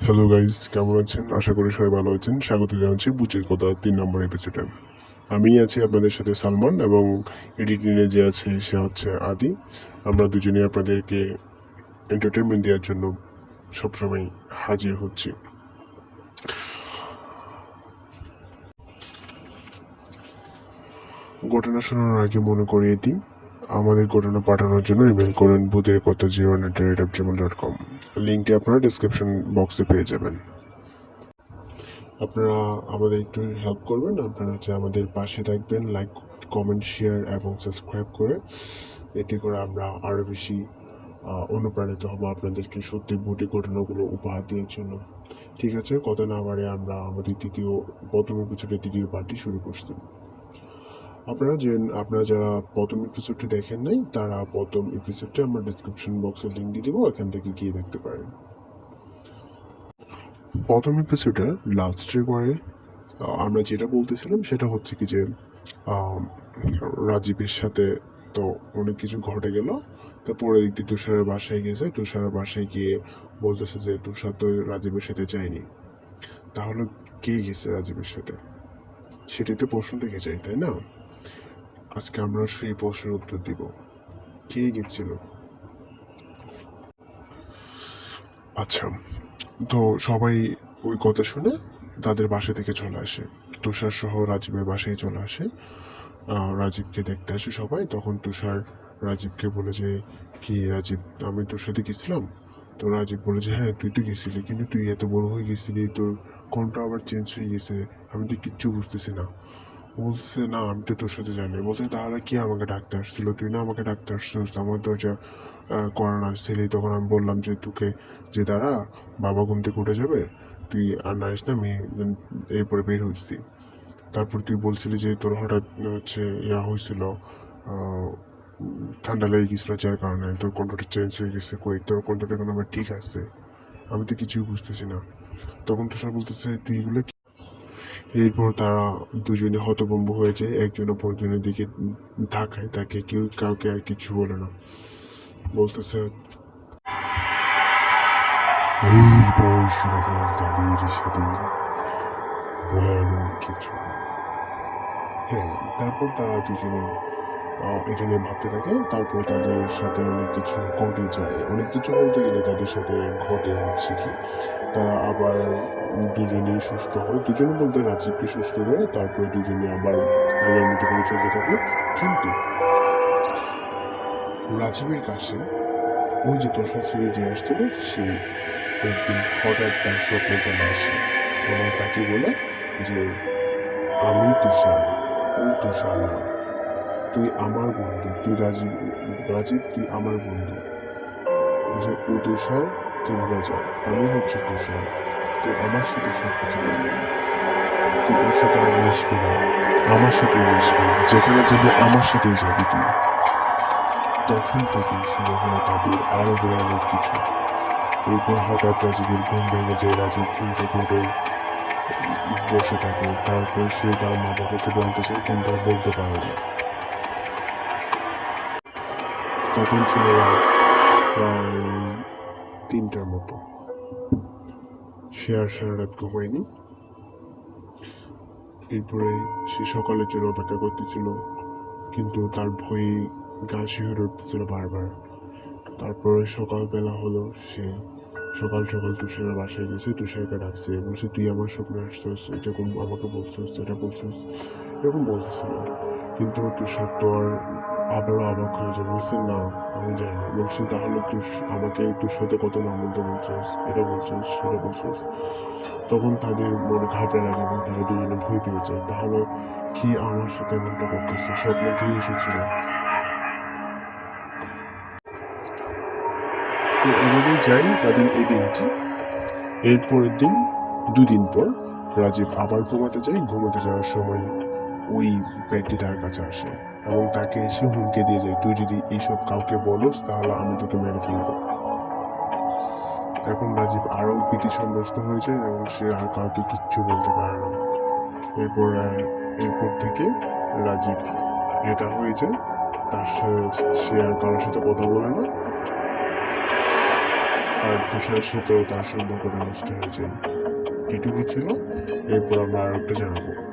Hello guys, কেমন আছেন? আশা করি সবাই ভালো আছেন। স্বাগত জানাচ্ছি বুচির কথা ৩ নম্বর এপিসোডে। আমি আছি আপনাদের সাথে সালমান এবং এডিটিংয়ে যে আছে সে হচ্ছে আদি। আমরা দুজনেই আপনাদেরকে এন্টারটেনমেন্ট দেওয়ার জন্য সবসময় হাজির হচ্ছি। ঘটনা শোনানোর আগে মনে করিয়ে দিই, আমাদের ঘটনা পাঠানোর জন্য ইমেল করুন বুধের কথা 0@gmail.com। লিঙ্কটি আপনারা ডিসক্রিপশন বক্সে পেয়ে যাবেন। আপনারা আমাদের একটু হেল্প করবেন, আপনারা হচ্ছে আমাদের পাশে থাকবেন, লাইক, কমেন্ট, শেয়ার এবং সাবস্ক্রাইব করে। এতে করে আমরা আরও বেশি অনুপ্রাণিত হব আপনাদেরকে সত্যি বুটি ঘটনাগুলো উপহার দেওয়ার জন্য। ঠিক আছে, কথা না বাড়ে আমরা আমাদের প্রথম এপিসোডের দ্বিতীয় পার্টি শুরু করছি। আপনারা যারা প্রথম এপিসোডটি দেখেন নাই তারা প্রথম এপিসোডটা আমরা ডিসক্রিপশন বক্সে লিঙ্ক দিয়ে দেবো, এখান থেকে গিয়ে দেখতে পারেন। প্রথম এপিসোডে লাস্টের পরে আমরা যেটা বলতেছিলাম সেটা হচ্ছে কি যে রাজীবের সাথে তো অনেক কিছু ঘটে গেল। তারপরে দিক দিয়ে তুষারের বাসায় গেছে, তুষারের বাসায় গিয়ে বলতেছে যে তুষার তো রাজীবের সাথে যায়নি। তাহলে কে গেছে রাজীবের সাথে? সেটাই তো প্রশ্ন থেকে যায়, তাই না? আজকে আমরা সেই প্রশ্নের উত্তর দিব, কে গেছিল। আচ্ছা, তো সবাই ওই কথা শুনে তাদের বাসা থেকে চলে আসে, তুষার সহ রাজীবের বাসায় চলে আসে। রাজীবকে দেখতে আসে সবাই। তখন তুষার রাজীবকে বলে যে, কি রাজীব, আমি তোর সাথে গেছিলাম? তো রাজীব বলে যে, হ্যাঁ তুই তো গেছিলি, কিন্তু তুই এত বড় হয়ে গেছিলি, তোর কোনটা আবার চেঞ্জ হয়ে গেছে, আমি তো কিচ্ছু বুঝতেছি না। বলছে, না আমি তো তোর সাথে জানি। বলছে, তাহলে কি আমাকে ডাকতে আসছিল? তুই না আমাকে ডাকতে আসছিস, আমার দরজা করানো আসছিলি। তখন আমি বললাম যে তোকে, যে দাঁড়া, বাবা ঘুম থেকে উঠে যাবে, তুই আর নারিস না, আমি এরপরে বের হয়েছি। তারপর তুই বলছিলি যে তোর হঠাৎ হচ্ছে হয়েছিল, ঠান্ডা লেগে গেছিল, যার কারণে তোর কণ্ঠটা চেঞ্জ হয়ে গেছে। কই তোর কণ্ঠটা এখন আবার ঠিক আছে? আমি তো কিছুই বুঝতেছি না। তখন তুষার বলতেছে, তুই এগুলো কি? এরপর তারা দুজনে হতভম্ব হয়ে যায়, একজন অপরজনের দিকে তাকায়, তাকে কেউ কাউকে আর কিছু বলে না। বলতেছে, এরপর শুরু হয় তাদের সাথে ভয়ানক কিছু। হ্যাঁ, তারপর তারা দুজনে এটা নিয়ে ভাবতে থাকে। তারপর তাদের সাথে অনেক কিছু ঘটে যায়, অনেক কিছু বলতে গেলে তাদের সাথে ঘটে হচ্ছে কি, তারা আবার দুজনেই সুস্থ হয়। দুজনে বলতে রাজীবকে সুস্থ করে, তারপরে দুজনে আবার আগের মতো করে চলতে থাকে। কিন্তু রাজীবের কাছে ওই যে তোষা ছেড়ে যে আসছিল, সে একদিন হঠাৎ তার স্বপ্নে চলে আসে এবং তাকে বলে যে, আমি তুষার, ও তুষার না, তুই আমার বন্ধু, তুই রাজীব, রাজীব তুই আমার বন্ধু। যে ও তুষার, তুই ভুলে যা, আমি হচ্ছে তুষার, তুই আমার সাথে সব কিছু করবি, তুই ওর সাথে আর মিশবি না, আমার সাথে মিশবি, যেখানে যাবি আমার সাথেই যাবি তুই। তখন থেকেই শুরু হয় তাদের আরো ভয়ানক কিছু। এরপর হঠাৎ রাজীবের ঘুম ভেঙে যায়, রাজীব ঘুম থেকে উঠে বসে থাকে। তারপর সে তার মা বাবাকে বলতে চায়, কিন্তু আর বলতে পারে না। তখন ছিল রাত প্রায় 3টার মতো। সে আর সারা রাত ঘুমায়নি। এরপরে সে সকালের জন্য অপেক্ষা করতেছিল, কিন্তু তার ভয়ে গা শিহরে উঠতেছিল বারবার। তারপরে সকালবেলা হলো, সে সকাল সকাল তুষারের বাসায় গেছে, তুষারকে ডাকছে, বলছে তুই আমার স্বপ্নে আসছিস, এরকম আমাকে বলছিস, এটা বলছিস, এরকম বলতেছিল। কিন্তু তুষার তো আর আবারও অবাক হয়ে যায়, বলছে না আমি জানি। বলছি, তাহলে তুই আমাকে তোর সাথে কত নাম বলতে বলছিস, এটা বলছিস, সেটা বলছিস। তখন তাদের মনে ঘাবড়ে লাগে এবং তারা দুজনে ভয় পেয়ে যায়। তাহলে কি আমার সাথে এমনটা করতেছে, স্বপ্নে কি এসেছিল? তো এভাবেই যাই তাদের এই দিনটি। এরপরের দিন, 2 দিন পর, রাজীব আবার ঘুমাতে যায়। ঘুমাতে যাওয়ার সময় ওই ব্যক্তি তার কাছে আসে এবং তাকে এসে হুমকি দিয়ে যায়, তুই যদি এইসব কাউকে বলোস তাহলে আমি তোকে মেরে ফেলবো। এখন রাজীব আরও ভীতিসন্ত্রস্ত হয়ে যায় এবং সে আর কাউকে কিচ্ছু বলতে পারে না। এরপর এরপর থেকে রাজীব এটা হয়ে যায়, তার সাথে সে আর কারোর সাথে কথা বলে না। আর তুষারের সাথেও তার সম্পর্কটা নষ্ট হয়ে যায়। এটুকুই ছিল। এরপর আমরা আর একটা জানাবো।